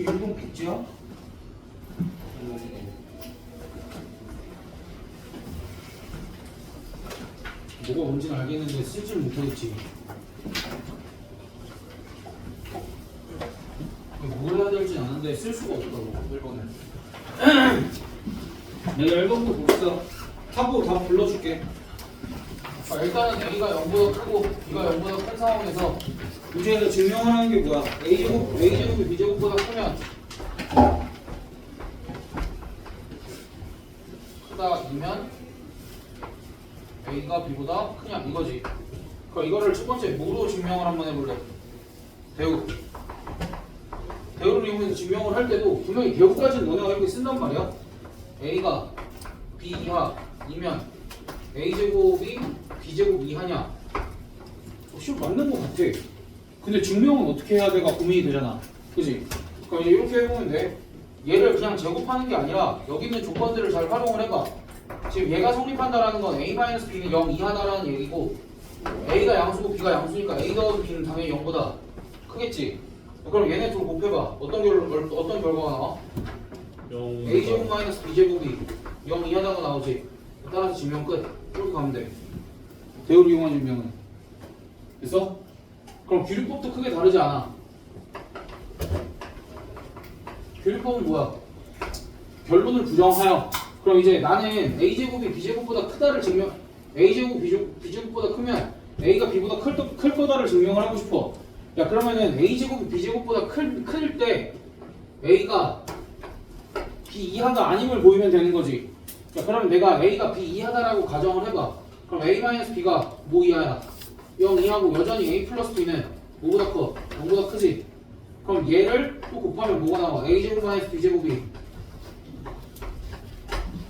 일본 백지야? 뭐가 뭔지는 알겠는데 쓰지를 못하겠지. 뭘 해야 될지 아는데 쓸 수가 없다고 1번을. 내가 1번도 벌써 하고 다 불러줄게. 자, 일단은 A가 0보다 크고 B가 0보다 큰 상황에서 문제에서 증명을 하는 게 뭐야? A제곱이 B제곱보다 크면 크다이면 A가 B보다 크냐 이거지. 그럼 이거를 첫 번째 뭐로 증명을 한번 해볼래? 대우를 이용해서 증명을 할 때도 분명히 대우까지는 너네가 이렇게 쓴단 말이야. A가 B 이하이면 A제곱이 B제곱 이하냐? 실은 맞는 것 같아. 근데 증명은 어떻게 해야 돼가 고민이 되잖아. 그지? 그럼 이렇게 해보면 돼. 얘를 그냥 제곱하는 게 아니라 여기 있는 조건들을 잘 활용을 해봐. 지금 얘가 성립한다라는 건 A-B는 0 이하다라는 얘기고 A가 양수고 B가 양수니까 A 더하기 B는 당연히 0보다 크겠지? 그럼 얘네 둘 곱해봐. 어떤 결과가 나와? A제곱 마이너스 B제곱이 0 이하다고 나오지? 따라서 증명 끝. 이렇게 가면 돼. 대우를 이용한 증명은. 됐어? 그럼 규律법도 크게 다르지 않아. 규律법은 뭐야? 결론을 부정하여. 그럼 이제 나는 A제곱이 B제곱보다 크다를 증명, A제곱 B제곱보다 크면 A가 B보다 클 거다를 증명을 하고 싶어. 야, 그러면은 A제곱이 B제곱보다 클 때 A가 B 이하가 아님을 보이면 되는 거지. 야, 그러면 내가 A가 B 이하다라고 가정을 해봐. 그럼 A-B가 뭐 이하야? 0 이하고 여전히 A 플러스 B는 뭐보다 커? 0보다 크지? 그럼 얘를 또 곱하면 뭐가 나와? A제곱 마이너스 B제곱이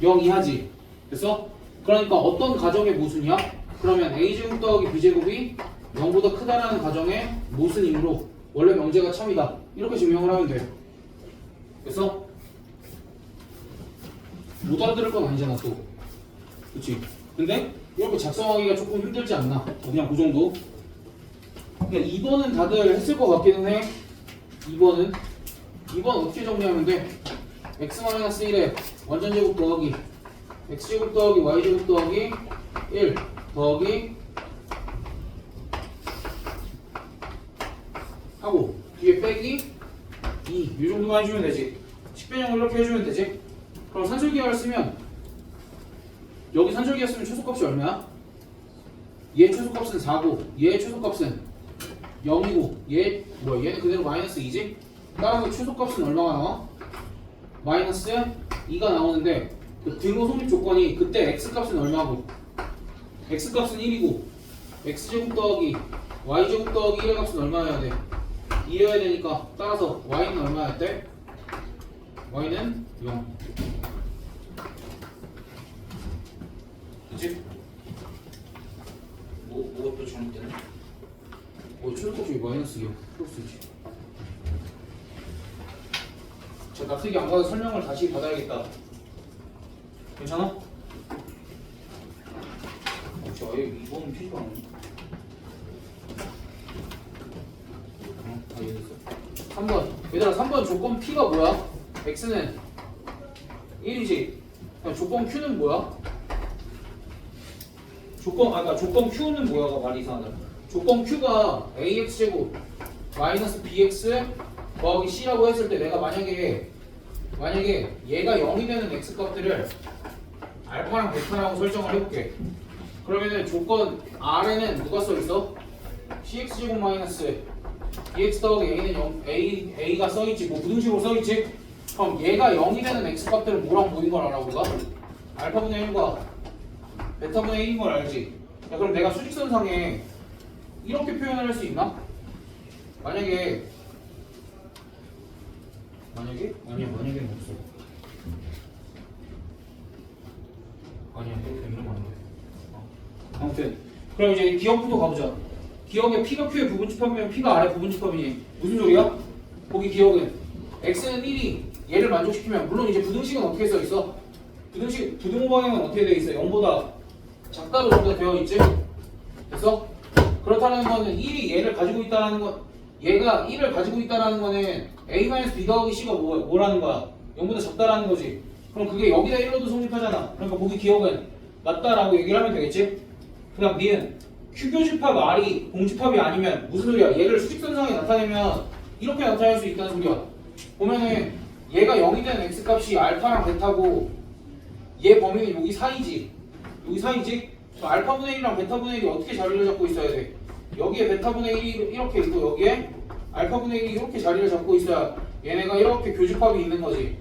0 이하지. 됐어? 그러니까 어떤 가정의 모순이야? 그러면 A제곱 더하기 B제곱이 0보다 크다라는 가정의 모순이므로 원래 명제가 참이다. 이렇게 증명을 하면 돼. 됐어? 못 알아들을 건 아니잖아 또. 그치? 근데 이렇게 작성하기가 조금 힘들지 않나? 그냥 그 정도. 그러니까 2번은 다들 했을 것 같기는 해. 2번 어떻게 정리하면 돼? x-1에 완전제곱 더하기 x제곱 더하기 y제곱 더하기 1 더하기 하고 뒤에 빼기 2 이 정도만 해주면 되지. 식변형을 이렇게 해주면 되지. 그럼 산술기하를 쓰면 여기 산술기하 쓰면 최소값이 얼마야? 얘 최소값은 4고 얘 최소값은 0이고 얘는 그대로 마이너스 2지? 따라서 최소값은 얼마가 나와? 마이너스 2가 나오는데 그 등호 성립 조건이 그때 x값은 얼마고? x값은 1이고 x제곱 더하기 y제곱 더하기 1의 값은 얼마여야 돼? 2여야 되니까 따라서 y는 얼마야 돼? y는 0. 그치? 뭐가 또 잘못되네? 최소값이 마이너스 0 플러스 2지. 자, 납득이 안 가서 설명을 다시 받아야겠다. 괜찮아? 저 아예 2번은 필요가 없네. 다 이해됐어. 3번. 얘들아 3번 조건 P가 뭐야? X는 1이지. 그럼 조건 Q는 뭐야? 조건 Q는 뭐야가 말이 이상하다. 조건 Q가 AX제곱 마이너스 BX 더하기 C라고 했을 때 내가 만약에 얘가 0이 되는 X값들을 알파랑 베타라고 설정을 해볼게. 그러면은 조건 R에는 누가 써있어? CX제곱 마이너스 BX 더하기 A는 0, A가 써있지. 뭐 부등식으로 써있지? 그럼 얘가 0이 되는 X값들은 뭐랑 보인 걸 알아 우리가? 알파분의 1과 베타분의 1인 걸 알지? 야, 그럼 내가 수직선상에 이렇게 표현을 할 수 있나? 만약에는 없어. 아니야, 이렇게 되면 안 돼. 아무튼 그럼 이제 기억부터 가보자. 기억에 P가 Q의 부분집합이면 P가 R의 부분집합이니 무슨 소리야? 거기 기억은 X는 1이 얘를 만족시키면 물론 이제 부등식은 어떻게 써 있어? 부등호 방향은 어떻게 돼 있어? 0보다 작다로 되어 있지? 됐어? 그렇다는 거는 1이 얘를 가지고 있다라는 건 얘가 1을 가지고 있다라는 거는 a-b 더하기 c가 뭐라는 거야? 0보다 작다라는 거지. 그럼 그게 여기다 1로도 성립하잖아. 그러니까 보기 기억은 맞다라고 얘기를 하면 되겠지? 그 다음 니은 Q교집합 R이 공집합이 아니면 무슨 소리야? 얘를 수직선상에 나타내면 이렇게 나타낼 수 있다는 소리야. 보면은 얘가 0이 된 x값이 알파랑 베타고 얘 범위는 여기 사이지. 여기 사이지? 그럼 알파분의 1이랑 베타분의 1이 어떻게 자리를 잡고 있어야 돼? 여기에 베타분의 1이 이렇게 있고 여기에 알파분의 1이 이렇게 자리를 잡고 있어야 얘네가 이렇게 교집합이 있는 거지.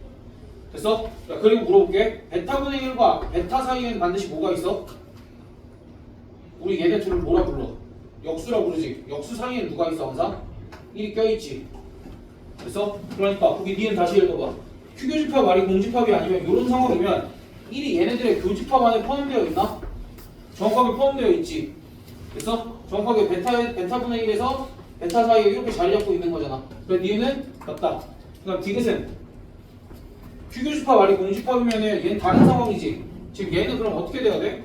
됐어? 자, 그리고 물어볼게. 베타분의 1과 베타 사이에는 반드시 뭐가 있어? 우리 얘네 둘을 뭐라 불러? 역수라 부르지. 역수 사이에는 누가 있어 항상? 1이 껴있지. 됐어? 그러니까 거기 니은 다시 읽어봐. Q교집합 R이 공집합이 아니면 이런 상황이면 1이 얘네들의 교집합 안에 포함되어 있나? 정확하게 포함되어 있지. 됐어? 정확하게 베타분의 1에서 베타 사이에 이렇게 자리 잡고 있는 거잖아. 그래 니은은 맞다. 그럼 디귿은 Q교집합 R이 공집합이면은 얘는 다른 상황이지. 지금 얘는 그럼 어떻게 돼야 돼?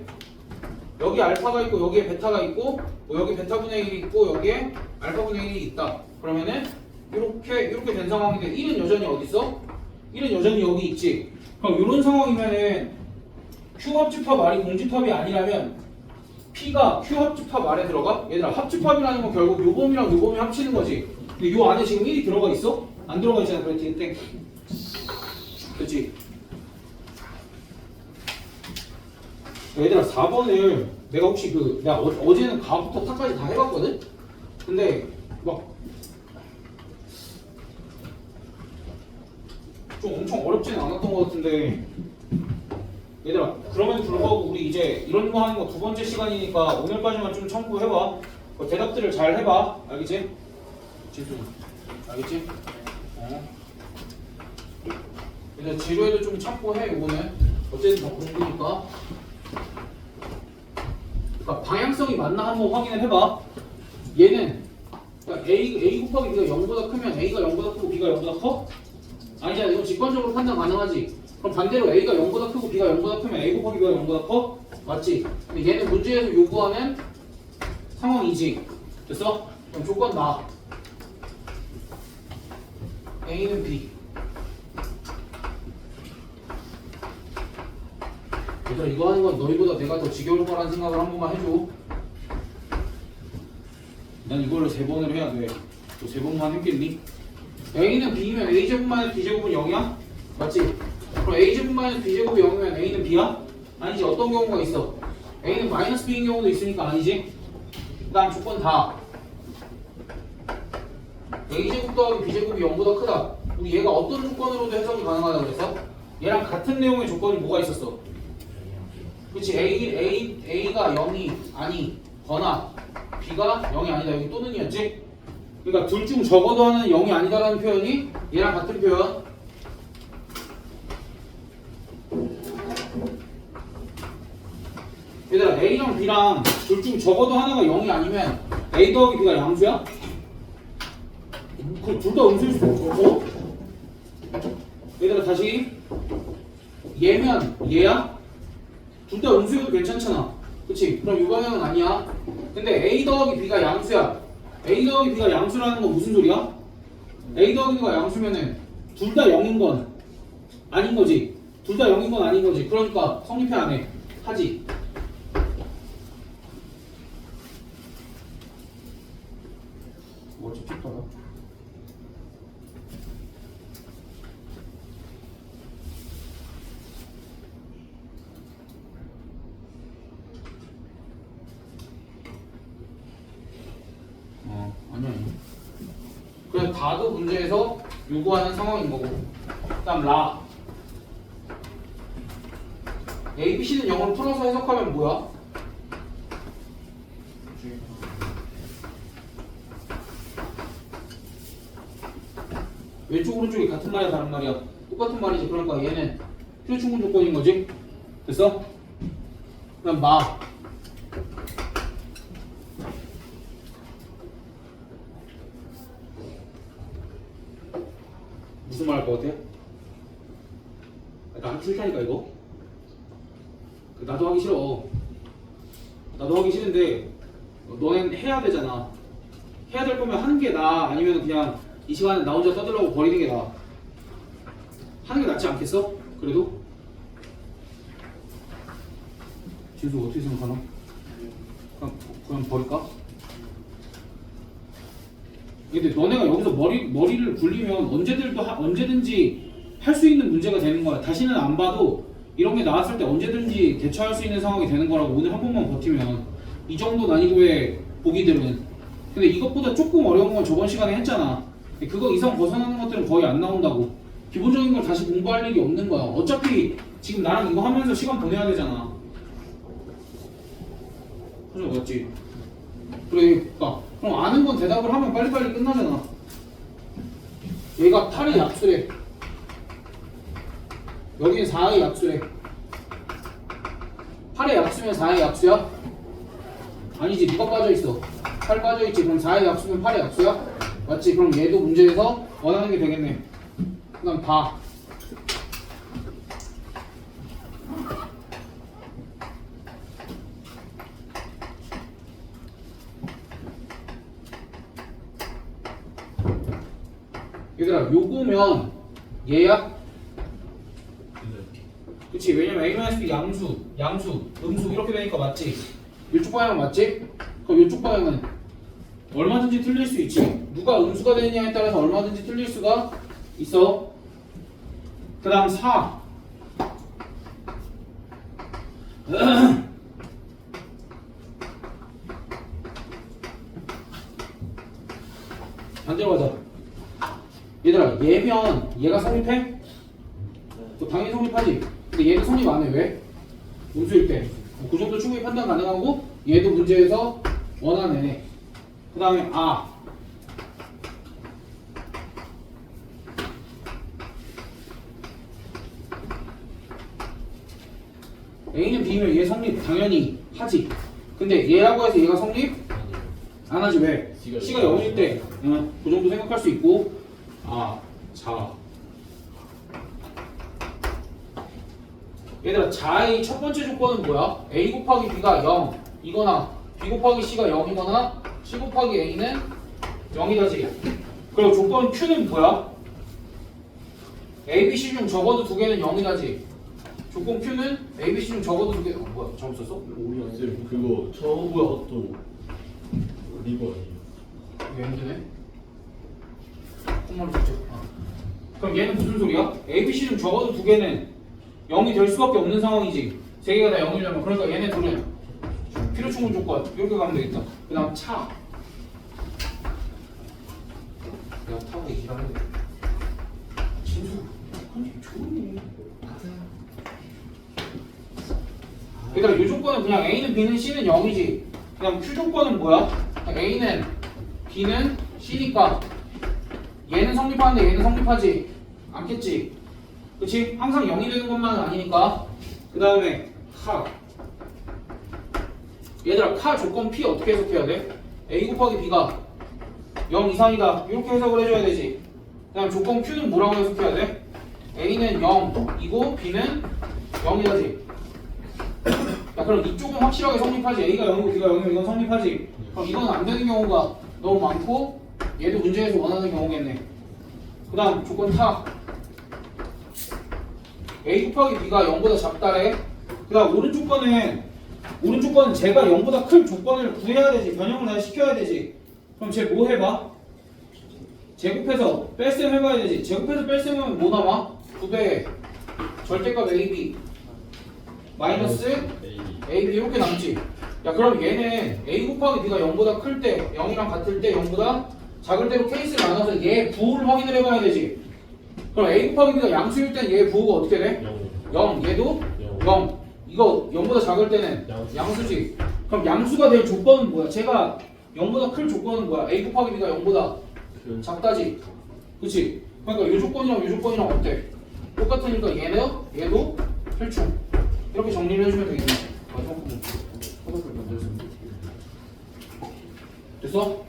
여기 알파가 있고 여기에 베타가 있고 여기 베타분의 1이 있고 여기에 알파분의 1이 있다. 그러면은 이렇게 된 상황인데 1은 여전히 어디 있어? 1은 여전히 여기 있지. 그럼 이런 상황이면은 Q 합집합 R이 공집합이 아니라면 P가 Q 합집합 R에 들어가? 얘들아 합집합이라는 건 결국 요 범위랑 요 범위 합치는 거지. 근데 요 안에 지금 1이 들어가 있어? 안 들어가 있잖아. 그래 땡. 그렇지. 얘들아 4번을 내가 혹시 내가 어제는 가부터 타까지 다 해봤거든? 근데 막 좀 엄청 어렵지는 않았던 것 같은데 얘들아 그럼에도 불구하고 우리 이제 이런 거 하는 거 두 번째 시간이니까 오늘까지만 좀 참고해봐. 대답들을 잘 해봐. 알겠지? 지수 알겠지? 얘들아 지루해도 좀 참고해. 이거는 어쨌든 다 공부니까. 그러니까 방향성이 맞나 한번 확인을 해봐. 얘는 그러니까 A 곱하기 B가 0보다 크면 A가 0보다 크고 B가 0보다 커? 아니잖아. 이건 직관적으로 판단 가능하지. 그럼 반대로 A가 0보다 크고 B가 0보다 크면 A 곱하기 B가 0보다 커? 맞지? 근데 얘는 문제에서 요구하는 상황이지. 됐어? 그럼 조건 나. A는 B. 얘들아 이거 하는 건 너희보다 내가 더 지겨울 거라는 생각을 한 번만 해줘. 난 이걸로 3번을 해야 돼. 또 3번만 했겠니? A는 B면 A제곱 마이너스 B제곱은 0이야? 맞지? 그럼 A제곱 마이너스 B제곱이 0이면 A는 B야? 아니지. 어떤 경우가 있어? A는 마이너스 B인 경우도 있으니까 아니지? 그 다음 조건 다 A제곱 더하기 B제곱이 0보다 크다. 우리 얘가 어떤 조건으로도 해석이 가능하다고 그랬어? 얘랑 같은 내용의 조건이 뭐가 있었어? 그치? A가 0이 아니거나 B가 0이 아니다. 여기 또는이었지? 그러니까 둘 중 적어도 하나는 0이 아니다라는 표현이 얘랑 같은 표현. 얘들아 A랑 B랑 둘 중 적어도 하나가 0이 아니면 A 더하기 B가 양수야? 그 둘 다 음수일 수도 없고. 얘들아 다시 얘면 얘야? 둘 다 음수여도 괜찮잖아. 그치? 그럼 이 방향은 아니야. 근데 A 더하기 B가 양수야. A 더하기 B가 양수라는 건 무슨 소리야? A 더하기 B가 양수면은 둘 다 0인 건 아닌 거지. 둘 다 0인 건 아닌 거지. 그러니까 성립해 안 해? 하지. 뭐 찝찝하다. 아니야. 그래서 다도 문제에서 요구하는 상황인 거고. 그다음 라. A, B, C는 0을 풀어서 해석하면 뭐야? 왼쪽 오른쪽이 같은 말이야 다른 말이야? 똑같은 말이지. 그러니까 얘는 필요충분 조건인 거지. 됐어? 그다음 마. 무슨 말 할 것 같아? 나는 싫다니까 이거. 나도 하기 싫어. 나도 하기 싫은데 너넨 해야 되잖아. 해야 될 거면 하는 게 나아? 아니면 그냥 이 시간에 나 혼자 떠들라고 버리는 게 나아. 하는 게 낫지 않겠어? 그래도? 진수 어떻게 생각하나? 그냥 버릴까? 근데 너네가 여기서 머리를 굴리면 언제든지 할 수 있는 문제가 되는 거야. 다시는 안 봐도 이런 게 나왔을 때 언제든지 대처할 수 있는 상황이 되는 거라고. 오늘 한 번만 버티면 이 정도 난이도의 보기들은. 근데 이것보다 조금 어려운 건 저번 시간에 했잖아. 그거 이상 벗어나는 것들은 거의 안 나온다고. 기본적인 걸 다시 공부할 일이 없는 거야. 어차피 지금 나랑 이거 하면서 시간 보내야 되잖아. 그죠? 맞지? 그러니까 그럼 아는 건 대답을 하면 빨리빨리 끝나잖아. 얘가 8의 약수래. 여기는 4의 약수래. 8의 약수면 4의 약수야? 아니지, 누가 빠져있어? 8 빠져있지. 그럼 4의 약수면 8의 약수야? 맞지? 그럼 얘도 문제에서 원하는 게 되겠네. 그 다음 다. 얘들아, 요거면 얘야? 그치? 왜냐면 A-B 양수, 음수 이렇게 되니까 맞지? 이쪽 방향 맞지? 그럼 이쪽 방향은 얼마든지 틀릴 수 있지. 누가 음수가 되느냐에 따라서 얼마든지 틀릴 수가 있어. 그 다음 4. 반대로 가자. 얘들아, 얘면 얘가 성립해? 당연히 성립하지. 근데 얘도 성립 안 해. 왜? 음수일 때. 그 정도 충분히 판단 가능하고 얘도 문제에서 원하네. 그 다음에 아. A는 B면 얘 성립 당연히 하지. 근데 얘라고 해서 얘가 성립 안 하지. 왜? C가 0일 때. 그 정도 생각할 수 있고. 아, 자. 얘들아, 자의 첫 번째 조건은 뭐야? A 곱하기 B가 0 이거나 B 곱하기 C가 0이거나 C 곱하기 A는 0이다지. 그리고 조건 Q는 뭐야? A, B, C 중 적어도 두 개는 0이다지. 조건 Q는 A, B, C 중 적어도 두 개. 뭐야? 잘못 썼어? 우리 쌤 그거 처음 또 리버 아니에요? 왜 힘드네? 콧물을 붙여. 그럼 얘는 무슨 소리야? A, B, C 중 적어도 두 개는 0이 될 수밖에 없는 상황이지. 세 개가 다 0이려면. 그러니까 얘네 둘은 필요 충분 조건 이렇게 가면 되겠다. 그 다음 차. 내가 타고 얘기하는데 진수 아니 좋으니. 얘들아, 이 조건은 그냥 A는 B는 C는 0이지. 그다음 Q 조건은 뭐야? A는 B는 C니까 얘는 성립하는데 얘는 성립하지 않겠지. 그치? 항상 0이 되는 것만은 아니니까. 그 다음에 카. 얘들아, 카 조건 P 어떻게 해석해야 돼? A 곱하기 B가 0 이상이다 이렇게 해석을 해줘야 되지. 그 다음 조건 Q는 뭐라고 해석해야 돼? A는 0이고 B는 0이다지. 야, 그럼 이쪽은 확실하게 성립하지. A가 0이고 B가 0이면 이건 성립하지. 그럼 이건 안 되는 경우가 너무 많고 얘도 문제에서 원하는 경우겠네. 그 다음 조건 타. A 곱하기 B가 0보다 작다래. 그 다음 오른쪽 거는 제가 0보다 큰 조건을 구해야 되지. 변형을 다시 시켜야 되지. 그럼 쟤 뭐 해봐? 제곱해서 뺄셈 해봐야 되지. 제곱해서 뺄셈 하면 뭐 남아? 2배 절대값 AB 마이너스 AB 이렇게 남지. 야, 그럼 얘는 A 곱하기 B가 0보다 클 때 0이랑 같을 때 0보다 작을 때로 케이스를 나눠서 얘 부호를 확인을 해봐야 되지. 그럼 A 곱하기 B가 양수일 땐 얘 부호가 어떻게 돼? 0. 얘도 0. 이거 0보다 작을 때는 양수지. 그럼 양수가 될 조건은 뭐야? 제가 0보다 클 조건은 뭐야? A 곱하기 B가 0보다 작다지. 그치? 그러니까 이 조건이랑 이 조건이랑 어때? 똑같으니까 얘도 필충. 이렇게 정리를 해주면 되겠네. 마지막 부분. 화살표 만들었습니다. 됐어?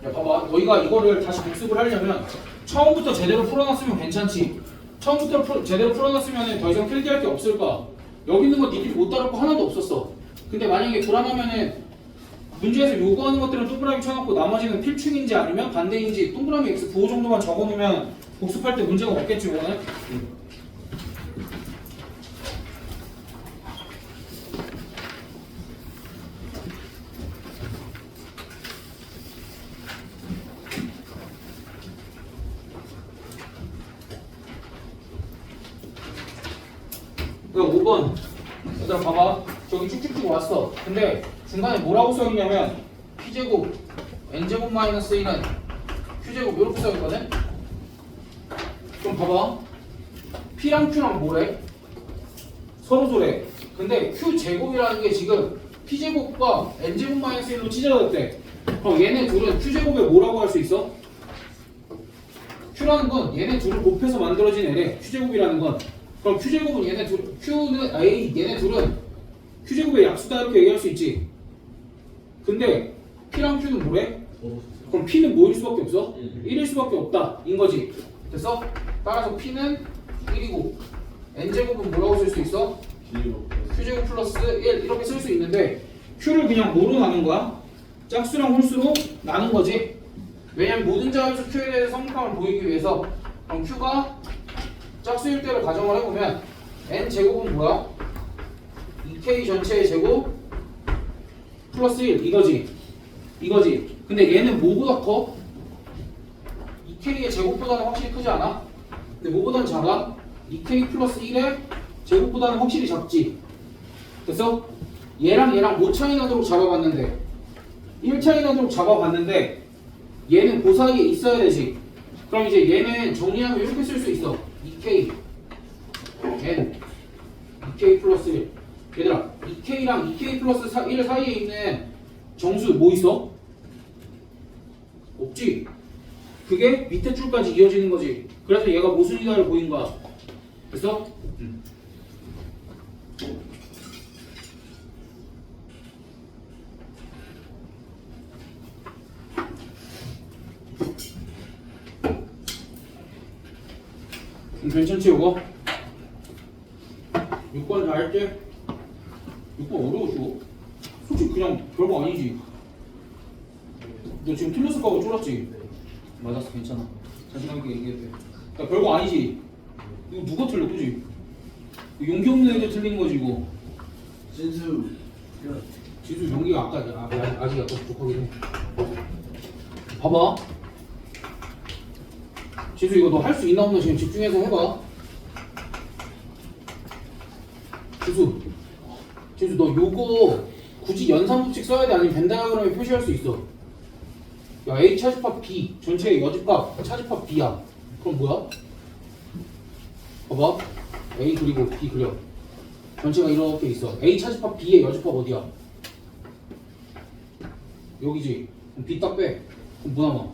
야, 봐봐. 너희가 이거를 다시 복습을 하려면 처음부터 제대로 풀어놨으면 괜찮지. 처음부터 제대로 풀어놨으면 더 이상 필기할 게 없을 거야. 여기 있는 거 니들이 못 다룰 거 하나도 없었어. 근데 만약에 불안하면은 문제에서 요구하는 것들은 동그라미 쳐놓고 나머지는 필충인지 아니면 반대인지 동그라미 x 부호 정도만 적어놓으면 복습할 때 문제가 없겠지 이거는. 그러니까 5번 얘들아 봐봐 저기 쭉쭉쭉 왔어. 근데 중간에 뭐라고 써있냐면 p제곱 n제곱 마이너스 1은 q제곱 이렇게 써있거든. 그럼 봐봐 p랑 q랑 뭐래? 서로 소래. 근데 q제곱이라는 게 지금 p제곱과 n제곱 마이너스 1로 찢어졌대. 그럼 얘네 둘은 q제곱에 뭐라고 할 수 있어? q라는 건 얘네 둘을 곱해서 만들어진 애래. q제곱이라는 건. 그럼 q제곱은 얘네 둘, q는 a 얘네 둘은 q제곱의 약수다 이렇게 얘기할 수 있지. 근데 p랑 q는 뭐래? 그럼 p는 뭐일 수밖에 없어? 1일 수밖에 없다 인 거지. 됐어? 따라서 p는 1이고 n제곱은 뭐라고 쓸 수 있어? q제곱 플러스 1 이렇게 쓸 수 있는데 q를 그냥 뭐로 나눈 거야? 짝수랑 홀수로 나눈 거지. 왜냐면 모든 자연수 q에 대해서 성립함을 보이기 위해서. 그럼 q가 짝수일 때로 가정을 해보면 n제곱은 뭐야? 2k 전체의 제곱 플러스 1 이거지. 이거지. 근데 얘는 뭐보다 커? 2k의 제곱보다는 확실히 크지 않아? 근데 뭐보다는 작아? 2k 플러스 1의 제곱보다는 확실히 작지. 됐어? 얘랑 얘랑 뭐 차이 나도록 잡아봤는데 1 차이 나도록 잡아봤는데 얘는 그 사이에 있어야 되지. 그럼 이제 얘는 정리하면 이렇게 쓸 수 있어. 2k n 2k 플러스 1. 얘들아 2k랑 2k 플러스 1 사이에 있는 정수 뭐 있어? 없지. 그게 밑에 줄까지 이어지는 거지. 그래서 얘가 모순이다를 보인 거야. 됐어? 괜찮지 이거? 6번 다 할게. 6번 어려워 줘. 솔직히 그냥 별거 아니지. 너 지금 틀렸을까 봐 쫄았지? 맞았어 괜찮아. 자신감 있게 얘기해도 돼. 야 별거 아니지. 이거 누가 틀려 그지? 용기 없는 애들 틀린 거지 이거. 진수. 지수 용기가 아직 약간 부족하긴 해. 봐봐. 지수 이거 너 할 수 있나 없나 지금 집중해서 해봐. 지수 너 요거 굳이 연산법칙 써야 돼 아니면 벤다이어그램에 표시할 수 있어. 야 A 차집합 B 전체의 여집합 차집합 B야. 그럼 뭐야? 봐봐 A 그리고 B 그려. 전체가 이렇게 있어. A 차집합 B의 여집합 어디야? 여기지. 그럼 B 딱 빼. 그럼 뭐 남아?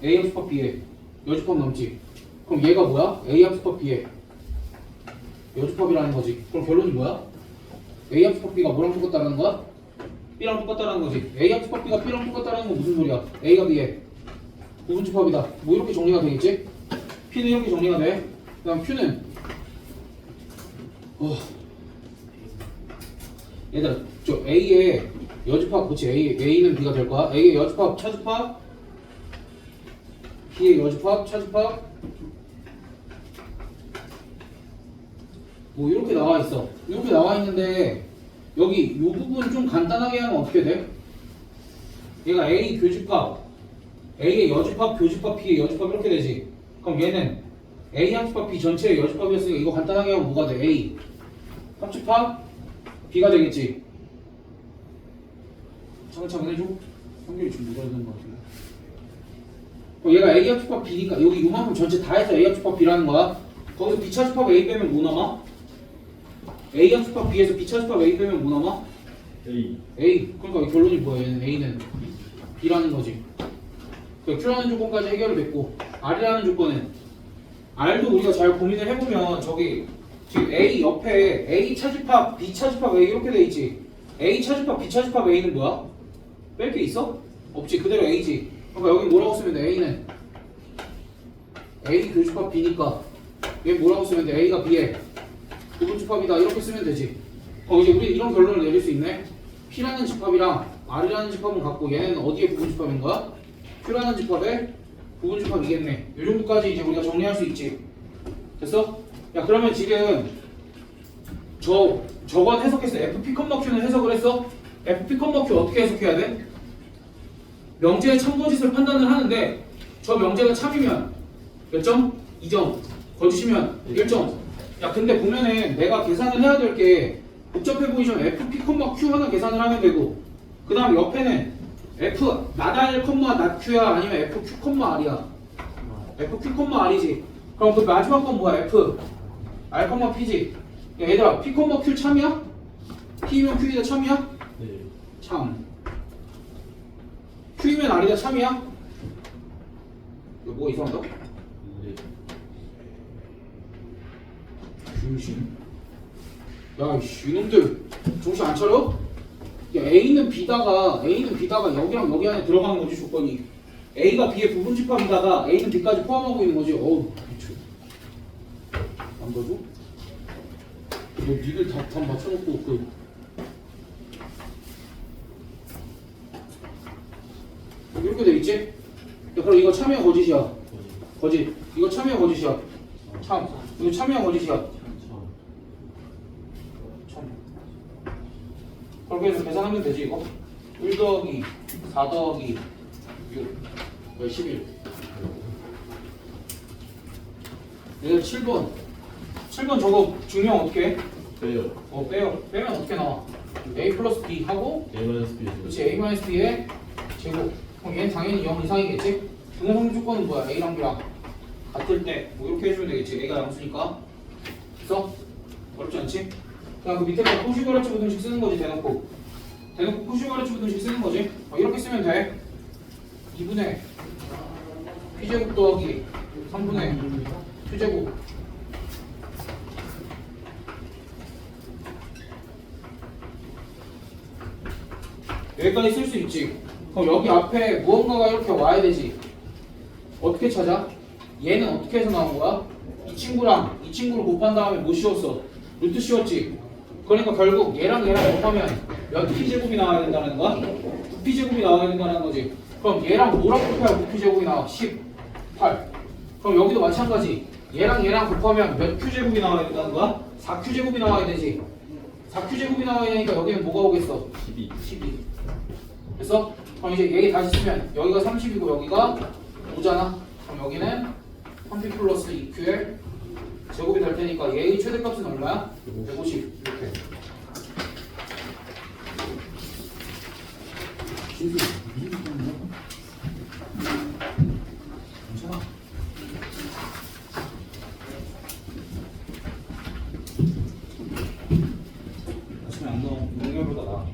A 합집합 B의 여집합 남지. 그럼 얘가 뭐야? A 합집합 B의 여집합이라는 거지. 그럼 결론이 뭐야? A 합집합 B가 뭐랑 똑같다는 거야? B랑 똑같다는 거지. A 합집합 B가 B랑 똑같다는 건 무슨 소리야? A가 B의 부분집합이다. 뭐 이렇게 정리가 되겠지? P는 이렇게 정리가 돼. 그 다음 Q는 얘들아 저 A의 여집합 그치? A는 B가 될 거야. A의 여집합 차집합 B의 여집합 차집합 뭐 이렇게 나와 있어. 이렇게 나와 있는데 여기 이 부분 좀 간단하게 하면 어떻게 돼? 얘가 A 교집합 A의 여집합 교집합 B의 여집합 이렇게 되지. 그럼 얘는 A 합집합 B 전체의 여집합이었으니까 이거 간단하게 하면 뭐가 돼? A 합집합 B가 되겠지. 차근차근 해줘. 성격이 좀 늦어야 되는 것 같은데. 얘가 A 합집합 B니까 여기 요만큼 전체 다 해서 A 합집합 B라는 거야. 거기서 B 차집합 A 빼면 뭐 남아? A 합집합 B에서 B 차집합 A 빼면 뭐 남아? A. 그러니까 결론이 뭐야? 얘는 A는 B라는 거지. 그러니까 Q라는 조건까지 해결이 됐고 R이라는 조건은 R도 우리가 잘 고민을 해보면 저기 지금 A 옆에 A 차집합 B 차집합 A 이렇게 돼 있지. A 차집합 B 차집합 A는 뭐야? 뺄 게 있어? 없지. 그대로 A지. 그러니까 여기 뭐라고 쓰면 돼? A는 A 교집합 B니까 얘 뭐라고 쓰면 돼? A가 B의 부분집합이다 이렇게 쓰면 되지. 이제 우리 이런 결론을 내릴 수 있네. P라는 집합이랑 R이라는 집합은 같고 얘는 어디에 부분집합인 거야? Q라는 집합에 부분집합이겠네. 이 정도까지 이제 우리가 정리할 수 있지. 됐어? 야 그러면 지금 저건 해석했어. FP, Q는 해석을 했어? FP, Q 어떻게 해석해야 돼? 명제의 참거짓을 판단을 하는데 저 명제가 참이면 몇 점? 2점. 거짓이면 1점. 야 근데 보면은 내가 계산을 해야 될 게 복잡해 보이지만 FP, Q 하나 계산을 하면 되고 그 다음 옆에는 F 나달, 낫 Q야 아니면 FQ, R이야? FQ, R이지. 그럼 그 마지막 건 뭐야? F R, P지. 야 얘들아 P, Q 참이야? P면 Q이다 참이야? 네. 참. Q이면 R이다 참이야? 이거 뭐가 이상하다? 네. 중심. 야, 이씨, 이놈들 정신 안 차려? 야, A는 B다가 여기랑 여기 안에 들어가는 거지 조건이. A가 B의 부분집합이다가 A는 B까지 포함하고 있는 거지. 어우, 미쳐. 안 봐도? 너 니들 다 맞춰놓고 이렇게 돼 있지? 야, 그럼 이거 참이야 거짓이야? 거짓. 이거 참이야 거짓이야? 참. 이거 참이야 거짓이야? 그렇게 해서 계산하면 되지 이거. 1 더하기 4 더하기 6 11. 얘들 7번 저거 증명 어떻게 해? 빼요. 빼면 어떻게 나와? A 플러스 B 하고 A 마이너스 B. 그렇지 A 마이너스 B의 제곱. 그럼 얘는 당연히 0 이상이겠지? 등호성 조건은 뭐야? A랑 B랑 같을 때 뭐 이렇게 해주면 되겠지. A가 양수니까. 됐어? 어렵지 않지? 그냥 그 밑에다 코시거래치 부등식 쓰는 거지. 대놓고 코시거래치 부등식 쓰는 거지. 이렇게 쓰면 돼. 2분의 P제곱 더하기 3분의 Q제곱. 여기까지 쓸 수 있지. 그럼 여기 앞에 무언가가 이렇게 와야 되지. 어떻게 찾아? 얘는 어떻게 해서 나온 거야? 이 친구랑 이 친구를 곱한 다음에 뭐 씌웠어? 루트 씌웠지. 그러니까 결국 얘랑 곱하면 몇 P제곱이 나와야 된다는 거야? 9P제곱이 나와야 된다는 거지. 그럼 얘랑 뭐랑 곱해야 9P제곱이 나와? 18. 그럼 여기도 마찬가지. 얘랑 곱하면 몇 Q제곱이 나와야 된다는 거야? 4Q제곱이 나와야 되지. 4Q제곱이 나와야 되니까 여기는 뭐가 오겠어? 12. 됐어? 그럼 이제 얘기 다시 쓰면 여기가 30이고 여기가 5잖아. 그럼 여기는 3P 플러스 2Q의 제곱이 될 테니까 얘의 최대값은 얼마야? 150 이렇게. 괜찮아. 아침에 안 넣어. 농협보다 나아.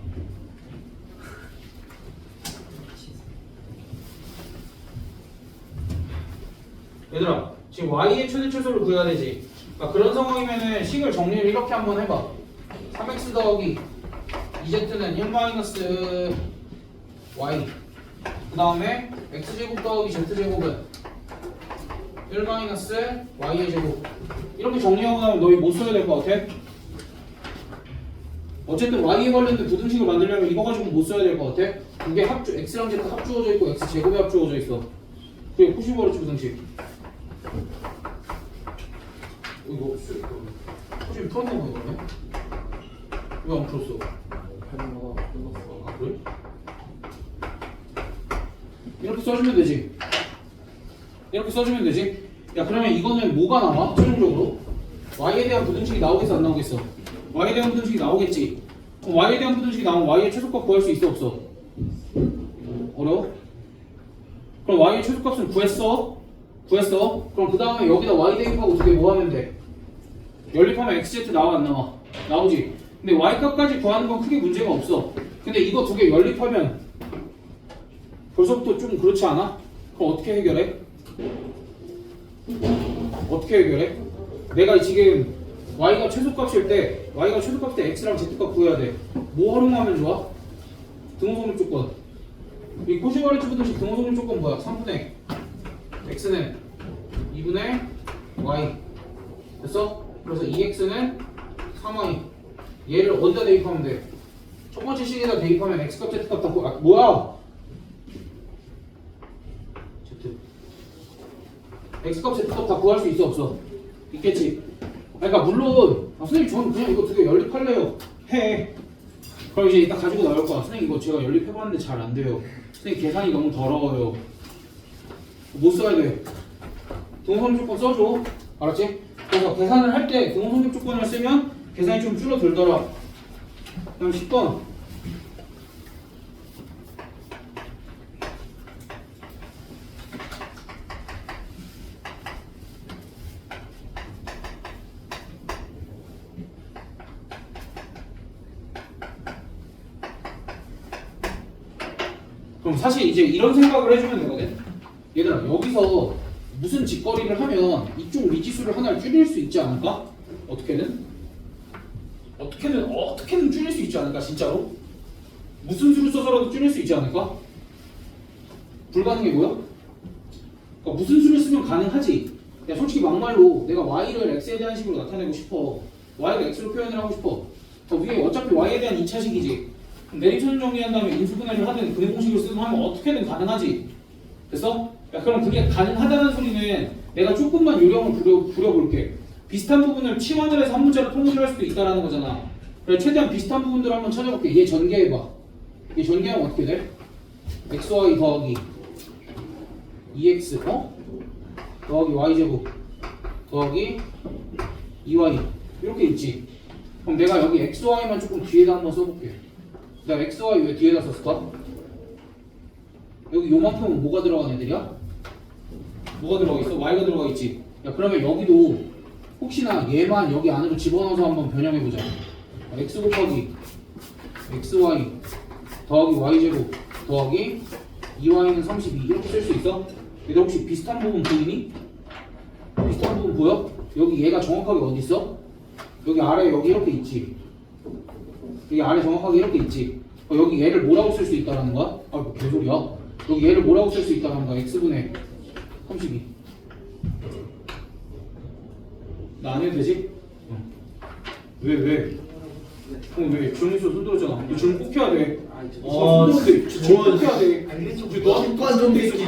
얘들아 지금 y의 최대 최소를 구해야 되지. 그러니까 그런 상황이면은 식을 정리를 이렇게 한번 해봐. 3x 더하기 2z는 1 마이너스 y. 그 다음에 x제곱 더하기 z제곱은 1 마이너스 y의 제곱. 이렇게 정리하고 나면 너희 뭐 써야 될 것 같아? 어쨌든 y에 관련된 부등식을 만들려면 이거 가지고 뭐 써야 될 것 같아? 이게 x랑 z 합주어져 있고 x 제곱이 합주어져 있어. 그게 코시버르츠 부등식. 이거 혹시 풀었나 보네 이거네? 왜 안 풀었어? 할머니가 끝났어. 아 그래? 이렇게 써주면 되지. 이렇게 써주면 되지. 야 그러면 이거는 뭐가 나와? 최종적으로 y에 대한 부등식이 나오겠어 안 나오겠어? y에 대한 부등식이 나오겠지. 그럼 y에 대한 부등식이 나오면 y의 최소값 구할 수 있어 없어? 어려워? 그럼 y의 최소값은 구했어? 그럼 그 다음에 여기다 y 대입하고 두 개 뭐 하면 돼? 연립하면 xz 나와 안 나와? 나오지. 근데 y 값까지 구하는 건 크게 문제가 없어. 근데 이거 두 개 연립하면 벌써부터 좀 그렇지 않아? 그럼 어떻게 해결해? 내가 지금 y가 최소값일 때 x랑 z값 구해야 돼. 뭐 활용하면 좋아? 등호성립 조건. 이 코시거리츠 부등식 등호성립 조건 뭐야? 3분의 x는 2분의 y. 됐어? 그래서 2x는 3y. 얘를 어디다 대입하면 돼? 첫 번째 식에다 대입하면 x값 z값 다 뭐야? z x값 z값 다 구할 수 있어 없어? 있겠지? 그러니까 물론 선생님 저는 그냥 이거 두 개 연립할래요 해. 그럼 이제 이따 가지고 나올 거야. 선생님 이거 제가 연립해봤는데 잘 안 돼요. 선생님 계산이 너무 더러워요. 못 써야 돼. 등호성립 조건 써줘. 알았지? 그래서 계산을 할 때 등호성립 조건을 쓰면 계산이 좀 줄어들더라. 그럼 10번. 그럼 사실 이제 이런 생각을 해주면 되거든. 얘들아 여기서 무슨 직거리를 하면 이쪽 미지수를 하나를 줄일 수 있지 않을까? 어떻게든 줄일 수 있지 않을까 진짜로? 무슨 수를 써서라도 줄일 수 있지 않을까? 불가능해 보여? 그러니까 무슨 수를 쓰면 가능하지. 야 솔직히 막말로 내가 y를 x에 대한 식으로 나타내고 싶어. y를 x로 표현을 하고 싶어. 더 위에 어차피 y에 대한 2차식이지. 내리천 정리한 다음에 인수분해를 하든 근해공식을 쓰든 하면 어떻게든 가능하지. 됐어? 야, 그럼 그게 가능하다는 소리는 내가 조금만 요령을 부려볼게. 비슷한 부분을 치환을 해서 한 문자로 통일을 할 수도 있다는 거잖아. 그래 최대한 비슷한 부분들을 한번 찾아볼게. 얘 전개해봐. 얘 전개하면 어떻게 돼? xy 더하기 2x 더하기 y제곱 더하기 2y 이렇게 있지. 그럼 내가 여기 xy만 조금 뒤에다 한번 써볼게. 내가 xy 왜 뒤에다 썼을까? 여기 요만큼은 뭐가 들어간 애들이야? 뭐가 들어가 있어? y가 들어가 있지. 야 그러면 여기도 혹시나 얘만 여기 안으로 집어넣어서 한번 변형해보자. x 곱하기 xy 더하기 y제곱 더하기 2y는 32 이렇게 쓸 수 있어? 얘들 혹시 비슷한 부분 보이니? 비슷한 부분 보여? 여기 얘가 정확하게 어디 있어? 여기 아래 여기 이렇게 있지. 여기 아래 정확하게 이렇게 있지. 여기 얘를 뭐라고 쓸 수 있다라는 거야? 아, 뭐 개소리야. 여기 얘를 뭐라고 쓸 수 있다라는 거야? x분의 32. 나 안 해도 되지? 왜? 왜? 주문수 손들었잖아. 이 주문 꼭 해야 돼. 손들었는데 주문 꼭 해야 돼. 습관 좀 새끼야.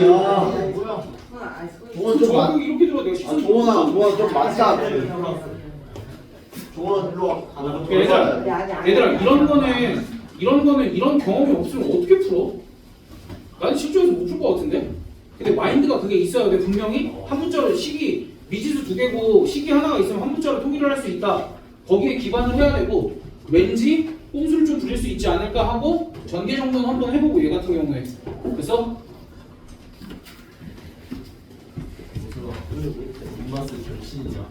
조원 좀 맞. 정확하게 이렇게 들어야 돼. 조원아 좀 맞자. 조원 일로 와. 얘들아 이런 거는 이런 경험이 없으면 어떻게 풀어? 난 실전에서 못 풀 것 같은데? 근데 마인드가 그게 있어야 돼. 분명히 한 문자로 식이 미지수 두 개고 식이 하나가 있으면 한 문자로 통일을 할 수 있다. 거기에 기반을 해야 되고 왠지 꼼수를 좀 부릴 수 있지 않을까 하고 전개 정도는 한번 해보고 얘 같은 경우에 그래서 입맛을 절신이야.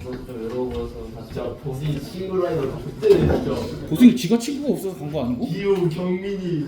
좀 외로워서 진짜 보신 친구라이더 그때 진짜 도승이 지가 친구가 없어서 간 거 아니고? 기우 경민이